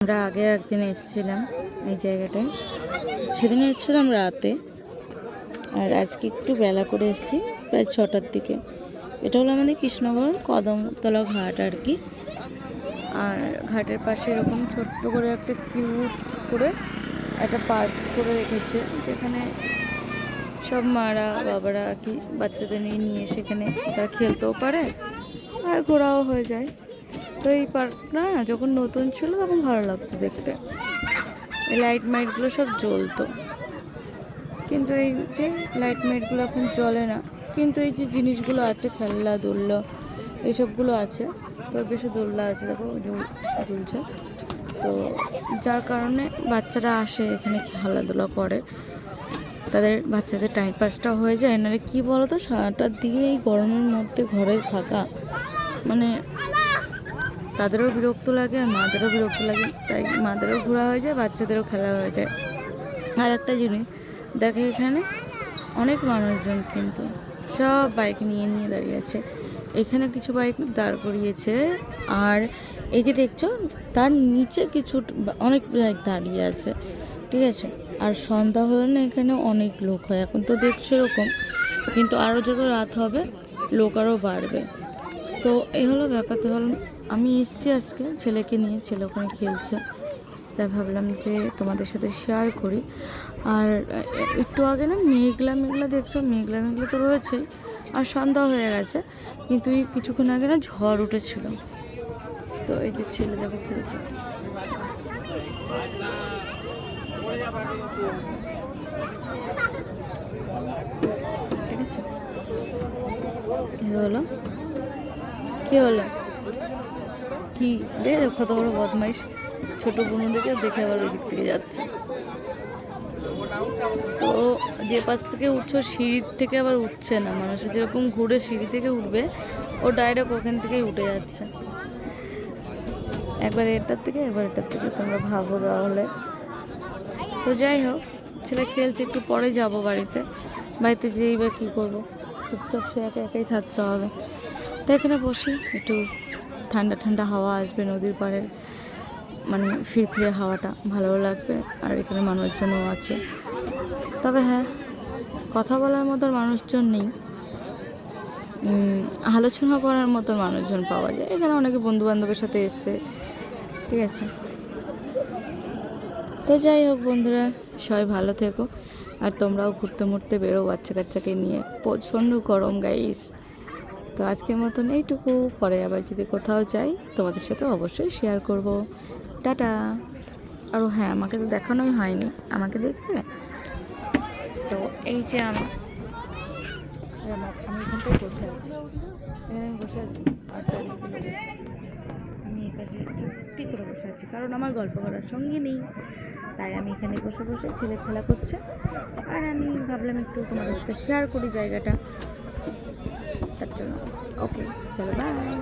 আমরা আগে একদিন এসেছিলাম এই জায়গাটায়, সেদিন এসেছিলাম রাতে, আর আজকে একটু বেলা করে এসেছি, প্রায় 6টার দিকে। এটা হলো আমাদের কৃষ্ণনগর কদমতলা ঘাট আর কি। আর ঘাটের পাশে এরকম ছোট্ট করে একটা কিউট করে একটা পার্ক করে রেখেছে, যেখানে সব মারা বাবারা আর কি বাচ্চাদের নিয়ে সেখানে তারা খেলতেও পারে আর ঘোরাও হয়ে যায়। তো এই পার্কটা যখন নতুন ছিল তখন ভালো লাগতো দেখতে, এই লাইট মাইটগুলো সব জ্বলতো, কিন্তু এই যে লাইট মাইটগুলো এখন জ্বলে না। কিন্তু এই যে জিনিসগুলো আছে, খেলনা দোলনা এইসবগুলো আছে, তো বেশি দোলনা আছে, দেখো দুলছে। তো যার কারণে বাচ্চারা আসে এখানে খেলাধুলা করে, তাদের বাচ্চাদের টাইম পাসটা হয়ে যায়। নাহলে কী বলো তো, সারাটা দিন এই গরমের মধ্যে ঘরে থাকা মানে তাদেরও বিরক্ত লাগে আর মাদেরও বিরক্ত লাগে, তাই মাদেরও ঘোরা হয়ে যায়, বাচ্চাদেরও খেলা হয়ে যায়। আর একটা জিনিস দেখে, এখানে অনেক মানুষজন কিন্তু সব বাইক নিয়ে নিয়ে দাঁড়িয়ে আছে। এখানে কিছু বাইক দাঁড় করিয়েছে, আর এই যে দেখছো তার নিচে কিছু অনেক বাইক দাঁড়িয়ে আছে, ঠিক আছে। আর সন্ধ্যা হলে না এখানে অনেক লোক হয়, এখন তো দেখছো এরকম, কিন্তু আরও যত রাত হবে লোক আরও বাড়বে। তো এই হলো ব্যাপারটা। হলো আমি এসেছি আজকে ছেলেকে নিয়ে, ছেলে ওখানে খেলছে, তাই ভাবলাম যে তোমাদের সাথে শেয়ার করি। আর একটু আগে না মেঘলা মেঘলা দেখছো, মেঘলা মেঘলা তো রয়েছেই, আর সন্ধ্যা হয়ে গেছে, কিন্তু এই কিছুক্ষণ আগে না ঝড় উঠেছিল। তো এই যে ছেলে দেখো খেলছে, ঠিক আছে। কি হলো, কি হলো, কি রে, কত বড় বদমাইশ, ছোট বোনও দেখে আবার ওই দিক থেকে যাচ্ছে। তো যে পাশ থেকে উঠছো সিঁড়ির থেকে আবার উঠছে না, মানুষের যেরকম ঘুরে সিঁড়ি থেকে উঠবে, ও ডাইরেক্ট ওখান থেকেই উঠে যাচ্ছে, একবার এটার থেকে একবার এটার থেকে, তোমরা ভাবো তাহলে। তো যাই হোক, ছেলে খেলছে, একটু পরে যাব বাড়িতে, বাড়িতে যেই বা কী করবো, চুপচাপ সে একা একাই থাকতে হবে। তো এখানে বসি, একটু ঠান্ডা ঠান্ডা হাওয়া আসবে, নদীর পাড়ের মানে ফিরফিরে হাওয়াটা ভালো লাগবে, আর এখানে মানুষজনও আছে। তবে হ্যাঁ, কথা বলার মতো মানুষজন নেই, আলোচনা করার মতো মানুষজন পাওয়া যায় এখানে, অনেকে বন্ধু বান্ধবের সাথে এসছে, ঠিক আছে। তো যাই হোক বন্ধুরা, সবাই ভালো থেকো, আর তোমরাও ঘুরতে মুড়তে বেরো বাচ্চা কাচ্চাকে নিয়ে, প্রচণ্ড গরম গাইস। তো আজকের মতন এইটুকু, পরে আবার যদি কোথাও যাই তোমাদের সাথে অবশ্যই শেয়ার করব। টাটা। আর হ্যাঁ, আমাকে তো দেখানোই হয়নি, আমাকে দেখবে। তো এই যে আমি এখানটায় বসে আছি, এখানে আমি বসে আছি, আর চারিদিকে লোক আছে, আমি এই পাশে চুপটি করে বসে আছি, কারণ আমার গল্প করার সঙ্গে নেই, তাই আমি এখানে বসে বসে, ছেলে খেলা করছে, আর আমি ভাবলাম একটু তোমাদের সাথে শেয়ার করি জায়গাটা, তার জন্য। ওকে, চলো বাই।